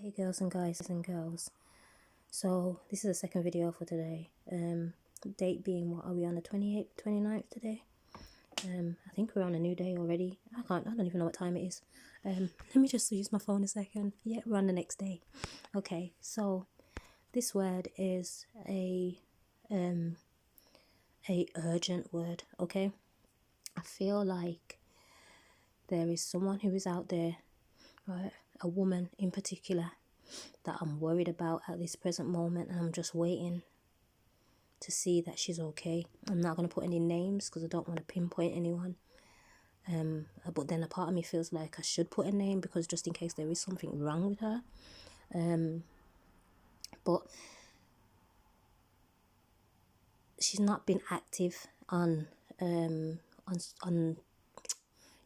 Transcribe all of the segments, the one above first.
Hey girls and guys and girls, so this is the second video for today. Date being, what are we on, the 28th, 29th today? I think we're on a new day already. I don't even know what time it is. Let me just use my phone a second. Yeah, we're on the next day. Okay, so this word is a urgent word. Okay, I feel like there is someone who is out there, right, a woman in particular, that I'm worried about at this present moment, and I'm just waiting to see that she's okay. I'm not going to put any names because I don't want to pinpoint anyone, but then a part of me feels like I should put a name, because just in case there is something wrong with her. But she's not been active on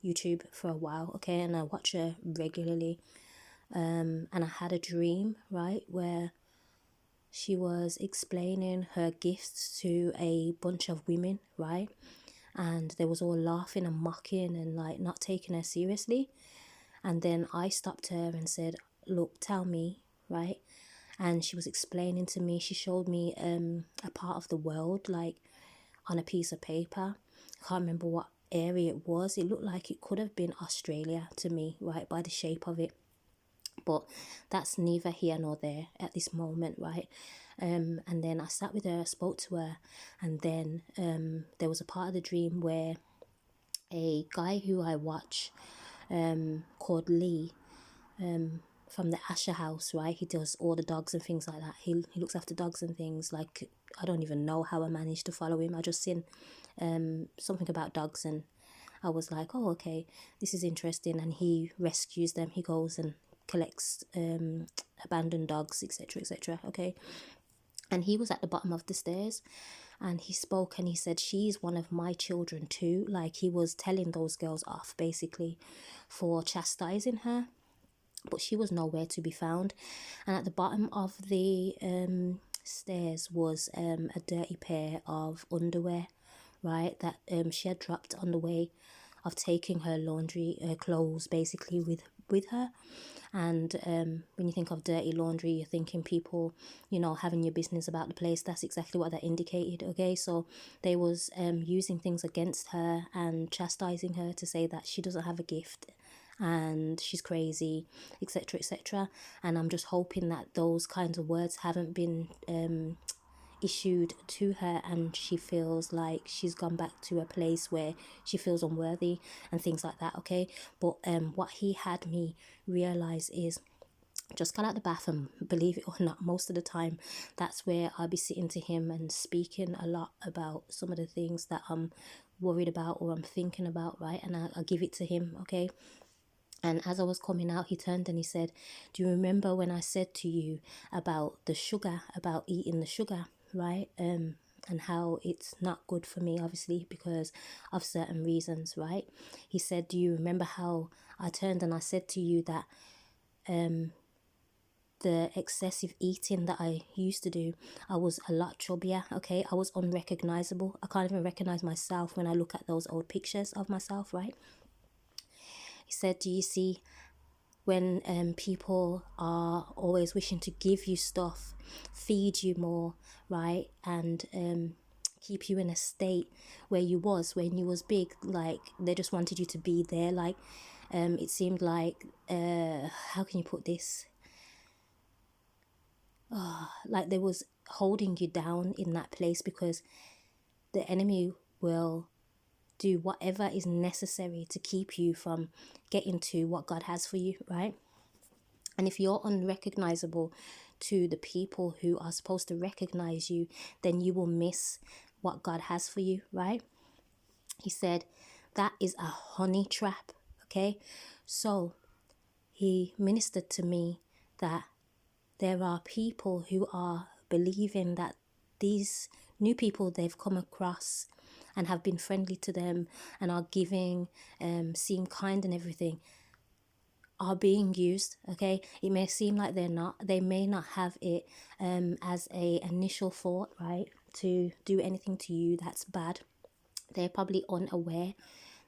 YouTube for a while, okay, and I watch her regularly, and I had a dream, right, where she was explaining her gifts to a bunch of women, right? And they was all laughing and mocking and like not taking her seriously. And then I stopped her and said, look, tell me, right? And she was explaining to me, she showed me a part of the world, like on a piece of paper. I can't remember what area it was. It looked like it could have been Australia to me, right, by the shape of it. But that's neither here nor there at this moment, right? And then I sat with her, I spoke to her, and then there was a part of the dream where a guy who I watch, called Lee, from the Asher House, right? He does all the dogs and things like that. He looks after dogs and things. Like, I don't even know how I managed to follow him. I just seen something about dogs, and I was like, oh, okay, this is interesting. And he rescues them. He goes and collects abandoned dogs, etc., etc. Okay, and he was at the bottom of the stairs, and he spoke and he said, she's one of my children too. Like, he was telling those girls off basically for chastising her, but she was nowhere to be found. And at the bottom of the stairs was a dirty pair of underwear, right, that she had dropped on the way of taking her laundry, clothes basically with her. And when you think of dirty laundry, you're thinking people, you know, having your business about the place. That's exactly what that indicated. Okay, so they was using things against her and chastising her to say that she doesn't have a gift and she's crazy, etc., etc. And I'm just hoping that those kinds of words haven't been issued to her, and she feels like she's gone back to a place where she feels unworthy and things like that. Okay, but what he had me realize is, just got out the bath, and believe it or not, most of the time that's where I'll be sitting to him and speaking a lot about some of the things that I'm worried about or I'm thinking about, right? And I give it to him. Okay, and as I was coming out, he turned and he said, do you remember when I said to you about the sugar, about eating the sugar, right? And how it's not good for me, obviously, because of certain reasons, right? He said, do you remember how I turned and I said to you that the excessive eating that I used to do, I was a lot chubbier, okay? I was unrecognizable. I can't even recognize myself when I look at those old pictures of myself, right? He said, do you see, when people are always wishing to give you stuff, feed you more, right, and keep you in a state where you was when you was big, like they just wanted you to be there, like it seemed like, how can you put this, like they was holding you down in that place, because the enemy will do whatever is necessary to keep you from getting to what God has for you, right? And if you're unrecognizable to the people who are supposed to recognize you, then you will miss what God has for you, right? He said that is a honey trap, okay? So he ministered to me that there are people who are believing that these new people they've come across and have been friendly to them and are giving, seem kind and everything, are being used. Okay, it may seem like they're not, they may not have it as a initial thought, right, to do anything to you that's bad. They're probably unaware,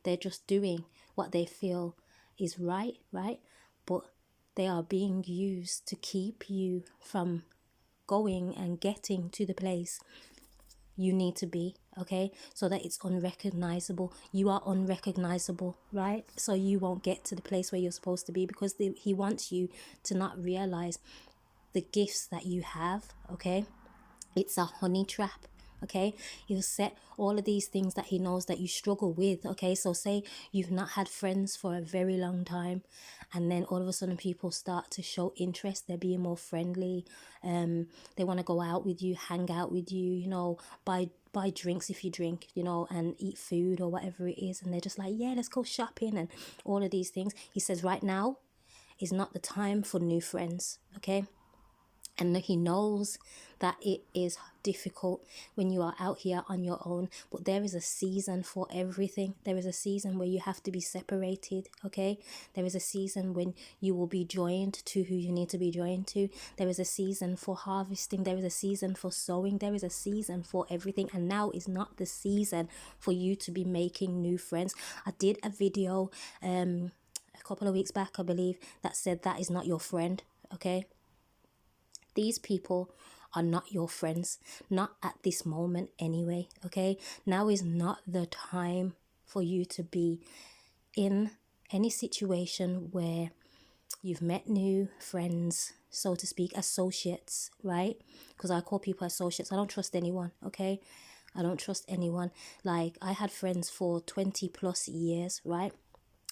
they're just doing what they feel is right, right? But they are being used to keep you from going and getting to the place you need to be, okay? So that it's unrecognizable. You are unrecognizable, right? So you won't get to the place where you're supposed to be, because he wants you to not realize the gifts that you have, okay? It's a honey trap, okay? He'll set all of these things that he knows that you struggle with, okay? So say you've not had friends for a very long time, and then all of a sudden people start to show interest. They're being more friendly. They want to go out with you, hang out with you, you know, buy drinks if you drink, you know, and eat food or whatever it is. And they're just like, yeah, let's go shopping and all of these things. He says right now is not the time for new friends, okay? And he knows that it is difficult when you are out here on your own, but there is a season for everything. There is a season where you have to be separated, okay? There is a season when you will be joined to who you need to be joined to. There is a season for harvesting. There is a season for sowing. There is a season for everything. And now is not the season for you to be making new friends. I did a video a couple of weeks back, I believe, that said that is not your friend, okay? These people are not your friends, not at this moment anyway, okay? Now is not the time for you to be in any situation where you've met new friends, so to speak, associates, right? Because I call people associates. I don't trust anyone, okay? I don't trust anyone. Like, I had friends for 20 plus years, right?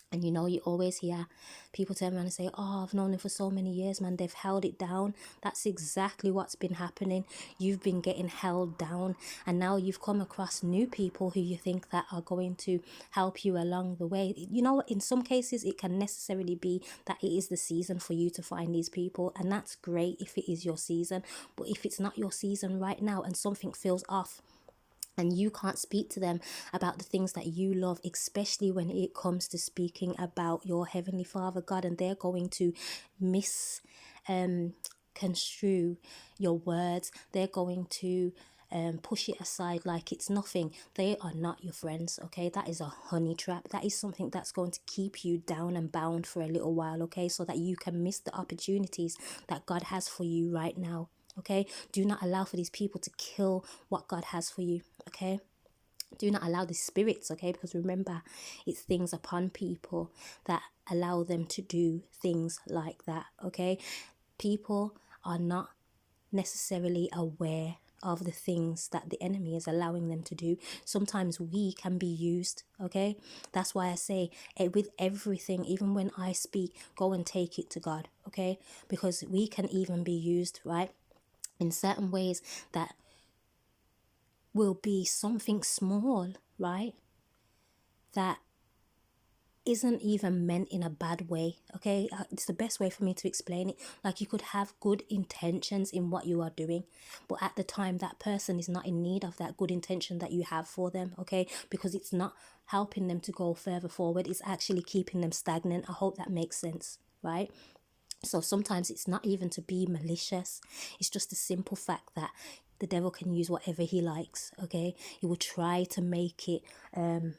And you know, you always hear people turn around and say, oh, I've known them for so many years, man. They've held it down. That's exactly what's been happening. You've been getting held down. And now you've come across new people who you think that are going to help you along the way. You know, in some cases, it can necessarily be that it is the season for you to find these people. And that's great if it is your season. But if it's not your season right now and something feels off, and you can't speak to them about the things that you love, especially when it comes to speaking about your Heavenly Father, God, and they're going to construe your words. They're going to push it aside like it's nothing. They are not your friends, okay? That is a honey trap. That is something that's going to keep you down and bound for a little while, okay? So that you can miss the opportunities that God has for you right now. Okay, do not allow for these people to kill what God has for you. Okay, do not allow the spirits. Okay, because remember, it's things upon people that allow them to do things like that. Okay, people are not necessarily aware of the things that the enemy is allowing them to do. Sometimes we can be used, okay? That's why I say with everything, even when I speak, go and take it to God, okay? Because we can even be used, right? In certain ways that will be something small, right? That isn't even meant in a bad way, okay? It's the best way for me to explain it. Like, you could have good intentions in what you are doing, but at the time that person is not in need of that good intention that you have for them, okay? Because it's not helping them to go further forward. It's actually keeping them stagnant. I hope that makes sense, right? So sometimes it's not even to be malicious. It's just the simple fact that the devil can use whatever he likes, okay? He will try to make it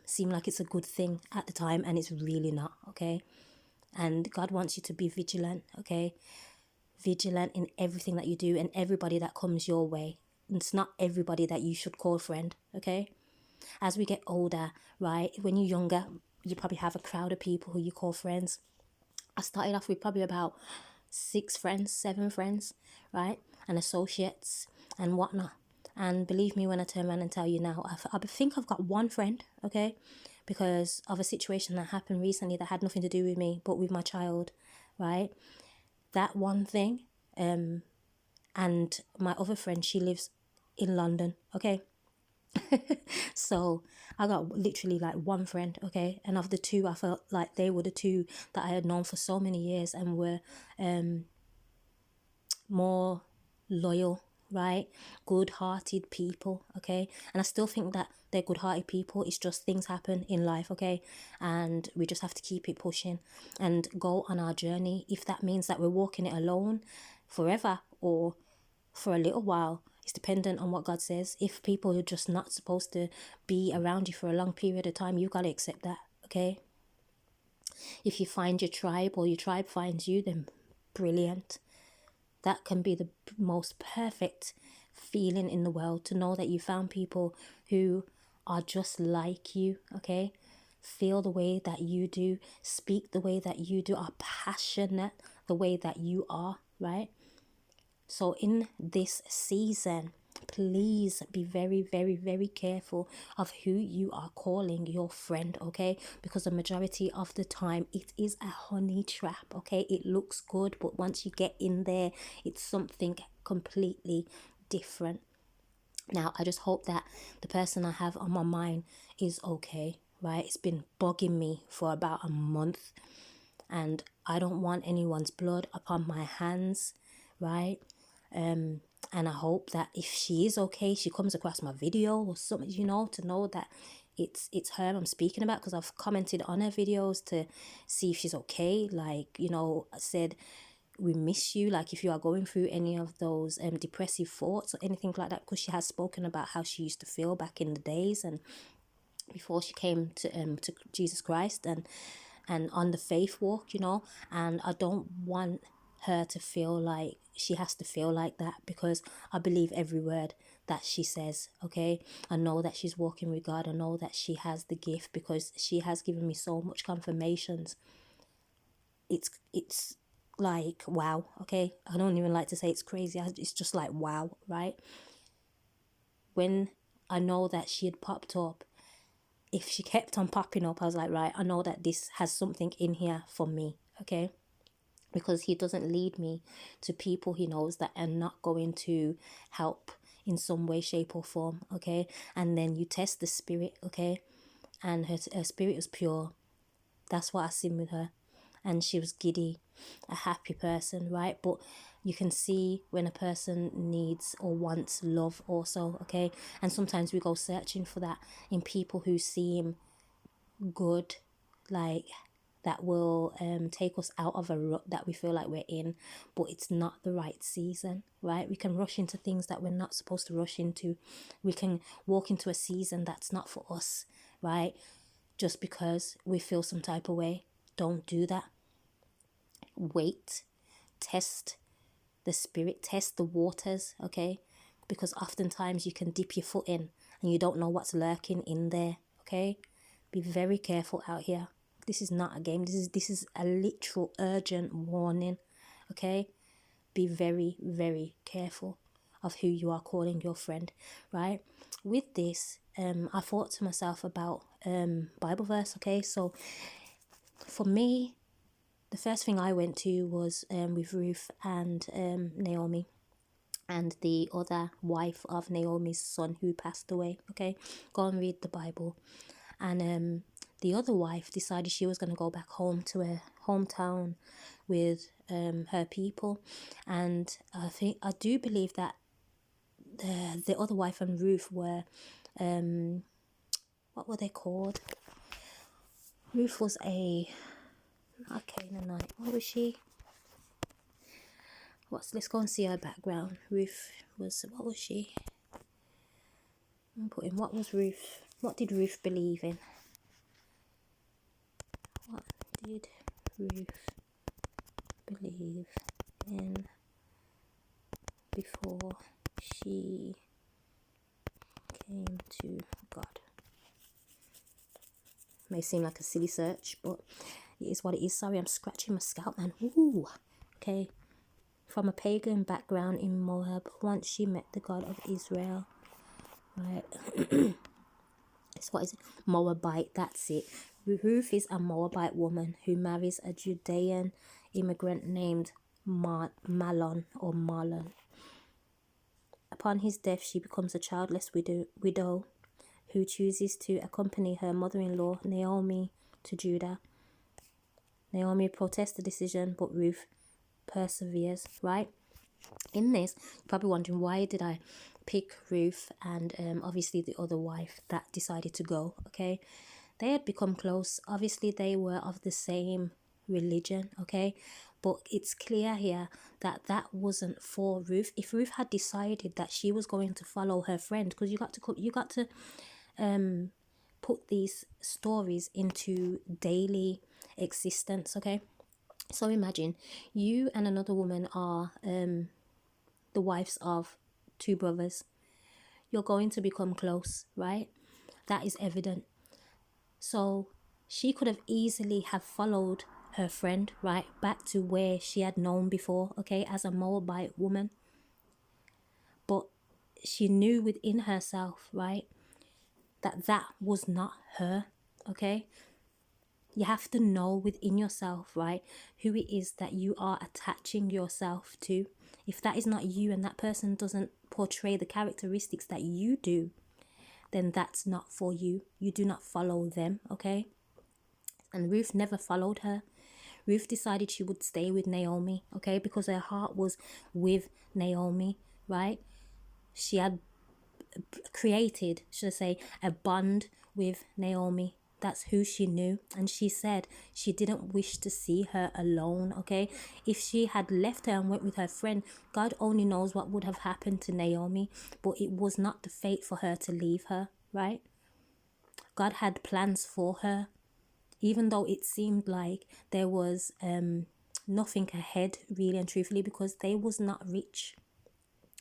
seem like it's a good thing at the time, and it's really not, okay? And God wants you to be vigilant, okay? Vigilant in everything that you do and everybody that comes your way. It's not everybody that you should call friend, okay? As we get older, right, when you're younger, you probably have a crowd of people who you call friends. I started off with probably about 6 friends, 7 friends, right? And associates and whatnot. And believe me when I turn around and tell you now, I think I've got 1 friend, okay? Because of a situation that happened recently that had nothing to do with me, but with my child, right? That one thing, and my other friend, she lives in London, okay? So I got literally like 1 friend, okay? And of the 2, I felt like they were the 2 that I had known for so many years and were more loyal, right? Good-hearted people, okay? And I still think that they're good-hearted people. It's just things happen in life, okay? And we just have to keep it pushing and go on our journey. If that means that we're walking it alone forever or for a little while, it's dependent on what God says. If people are just not supposed to be around you for a long period of time, you've got to accept that, okay? If you find your tribe or your tribe finds you, then brilliant. That can be the most perfect feeling in the world, to know that you found people who are just like you, okay? Feel the way that you do, speak the way that you do, are passionate the way that you are, right? So in this season, please be very, very, very careful of who you are calling your friend, okay? Because the majority of the time, it is a honey trap, okay? It looks good, but once you get in there, it's something completely different. Now, I just hope that the person I have on my mind is okay, right? It's been bugging me for about a month, and I don't want anyone's blood upon my hands, right? And I hope that if she is okay, she comes across my video or something, you know, to know that it's her I'm speaking about, because I've commented on her videos to see if she's okay. Like, you know, I said, we miss you, like if you are going through any of those depressive thoughts or anything like that, because she has spoken about how she used to feel back in the days and before she came to Jesus Christ and on the faith walk, you know. And I don't want her to feel like she has to feel like that, because I believe every word that she says, okay? I know that she's walking with God. I know that she has the gift, because she has given me so much confirmations. It's like, wow, okay? I don't even like to say it's crazy. It's just like, wow, right? When I know that she had popped up, if she kept on popping up, I was like, right, I know that this has something in here for me, okay? Because he doesn't lead me to people he knows that are not going to help in some way, shape or form, okay? And then you test the spirit, okay? And her spirit was pure. That's what I seen with her. And she was giddy, a happy person, right? But you can see when a person needs or wants love also, okay? And sometimes we go searching for that in people who seem good, like that will take us out of a rut that we feel like we're in, but it's not the right season, right? We can rush into things that we're not supposed to rush into. We can walk into a season that's not for us, right? Just because we feel some type of way. Don't do that. Wait, test the spirit, test the waters, okay? Because oftentimes you can dip your foot in and you don't know what's lurking in there, okay? Be very careful out here. This is not a game. This is a literal urgent warning, okay? Be very, very careful of who you are calling your friend, right? With this, I thought to myself about Bible verse, okay? So for me, the first thing I went to was with Ruth and Naomi, and the other wife of Naomi's son who passed away, okay? Go and read the Bible. And the other wife decided she was going to go back home to her hometown with her people. And I do believe that the other wife and Ruth were, what were they called? Ruth was not Canaanite. What was she? Let's go and see her background. Ruth was, what was she? I'm putting, what was Ruth? What did Ruth believe in? What did Ruth believe in before she came to God? May seem like a silly search, but it is what it is. Sorry, I'm scratching my scalp, man. Ooh, okay. From a pagan background in Moab, once she met the God of Israel. Right. It's what is it? Moabite, that's it. Ruth is a Moabite woman who marries a Judean immigrant named Mahlon or Marlon. Upon his death, she becomes a childless widow who chooses to accompany her mother-in-law Naomi to Judah. Naomi protests the decision, but Ruth perseveres, right? In this, you're probably wondering, why did I pick Ruth and obviously the other wife that decided to go, okay? They had become close. Obviously, they were of the same religion, okay? But it's clear here that that wasn't for Ruth. If Ruth had decided that she was going to follow her friend, because you got to put these stories into daily existence, okay? So imagine you and another woman are the wives of two brothers. You're going to become close, right? That is evident. So she could have easily have followed her friend, right, back to where she had known before, okay, as a Moabite woman. But she knew within herself, right, that that was not her, okay? You have to know within yourself, right, who it is that you are attaching yourself to. If that is not you and that person doesn't portray the characteristics that you do, then that's not for you. You do not follow them, okay? And Ruth never followed her. Ruth decided she would stay with Naomi, okay, because her heart was with Naomi, right? She had created, should I say, a bond with Naomi. That's who she knew. And she said she didn't wish to see her alone, okay? If she had left her and went with her friend, God only knows what would have happened to Naomi. But it was not the fate for her to leave her, right? God had plans for her, even though it seemed like there was nothing ahead, really and truthfully, because they was not rich.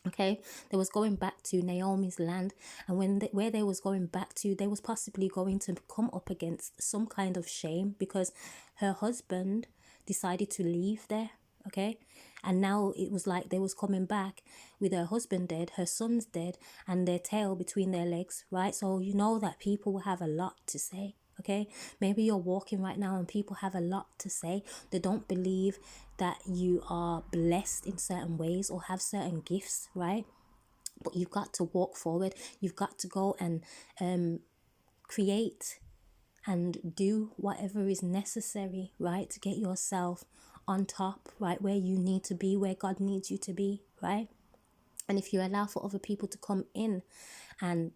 Okay, they was going back to Naomi's land, and where they was going back to, they was possibly going to come up against some kind of shame because her husband decided to leave there. Okay, and now it was like they was coming back with her husband dead, her son's dead, and their tail between their legs, right? So you know that people will have a lot to say. Okay, maybe you're walking right now and people have a lot to say. They don't believe that you are blessed in certain ways or have certain gifts, right? But you've got to walk forward. You've got to go and create and do whatever is necessary, right, to get yourself on top, right, where you need to be, where God needs you to be, right? And if you allow for other people to come in and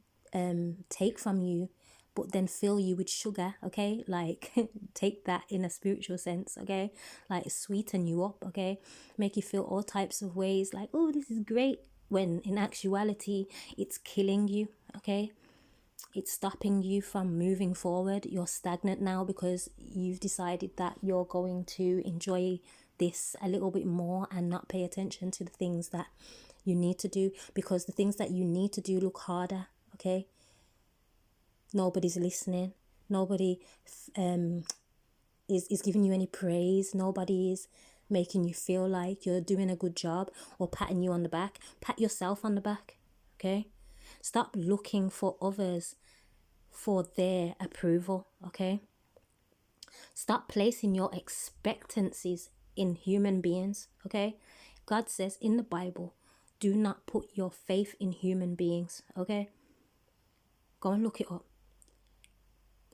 take from you, but then fill you with sugar, okay, like take that in a spiritual sense, okay, like sweeten you up, okay, make you feel all types of ways, like, oh, this is great, when in actuality it's killing you, okay? It's stopping you from moving forward. You're stagnant now because you've decided that you're going to enjoy this a little bit more and not pay attention to the things that you need to do, because the things that you need to do look harder, okay? Nobody's listening. Nobody is giving you any praise. Nobody is making you feel like you're doing a good job or patting you on the back. Pat yourself on the back, okay? Stop looking for others for their approval, okay? Stop placing your expectancies in human beings, okay? God says in the Bible, do not put your faith in human beings, okay? Go and look it up.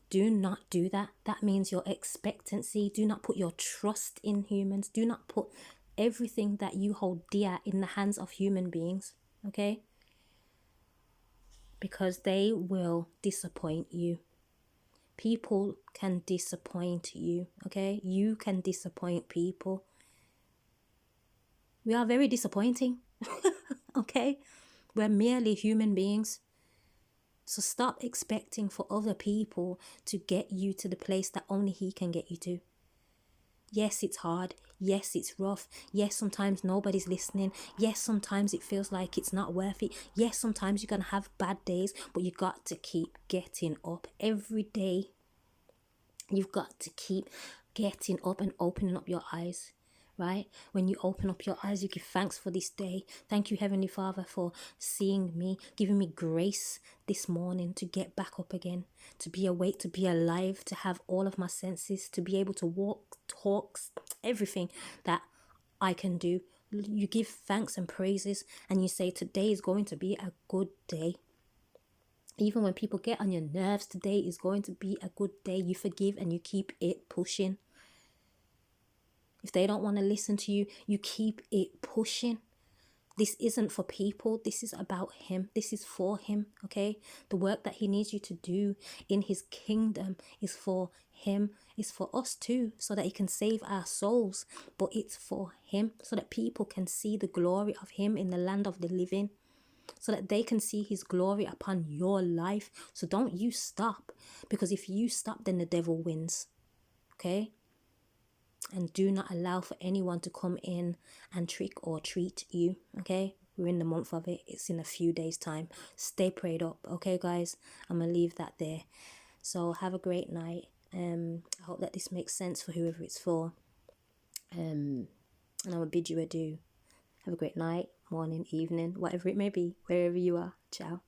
Do not do that. That means your expectancy. Do not put your trust in humans. Do not put everything that you hold dear in the hands of human beings, okay? Because they will disappoint you. People can disappoint you, okay? You can disappoint people. We are very disappointing, okay? We're merely human beings. So stop expecting for other people to get you to the place that only He can get you to. Yes, it's hard. Yes, it's rough. Yes, sometimes nobody's listening. Yes, sometimes it feels like it's not worth it. Yes, sometimes you're going to have bad days, but you got to keep getting up every day. You've got to keep getting up and opening up your eyes, right? When you open up your eyes, you give thanks for this day. Thank you, Heavenly Father, for seeing me, giving me grace this morning to get back up again, to be awake, to be alive, to have all of my senses, to be able to walk, talk, everything that I can do. You give thanks and praises, and you say, today is going to be a good day. Even when people get on your nerves, today is going to be a good day. You forgive and you keep it pushing. If they don't want to listen to you, you keep it pushing. This isn't for people. This is about Him. This is for Him, okay? The work that He needs you to do in His kingdom is for Him. It's for us too, so that He can save our souls. But it's for Him, so that people can see the glory of Him in the land of the living, so that they can see His glory upon your life. So don't you stop, because if you stop, then the devil wins, okay? and do not allow for anyone to come in and trick or treat you. Okay, we're in the month of it. It's in a few days time. Stay prayed up. Okay guys, I'm gonna leave that there. So have a great night. I hope that this makes sense for whoever it's for. And I will bid you adieu. Have a great night, morning, evening, whatever it may be, wherever you are. Ciao.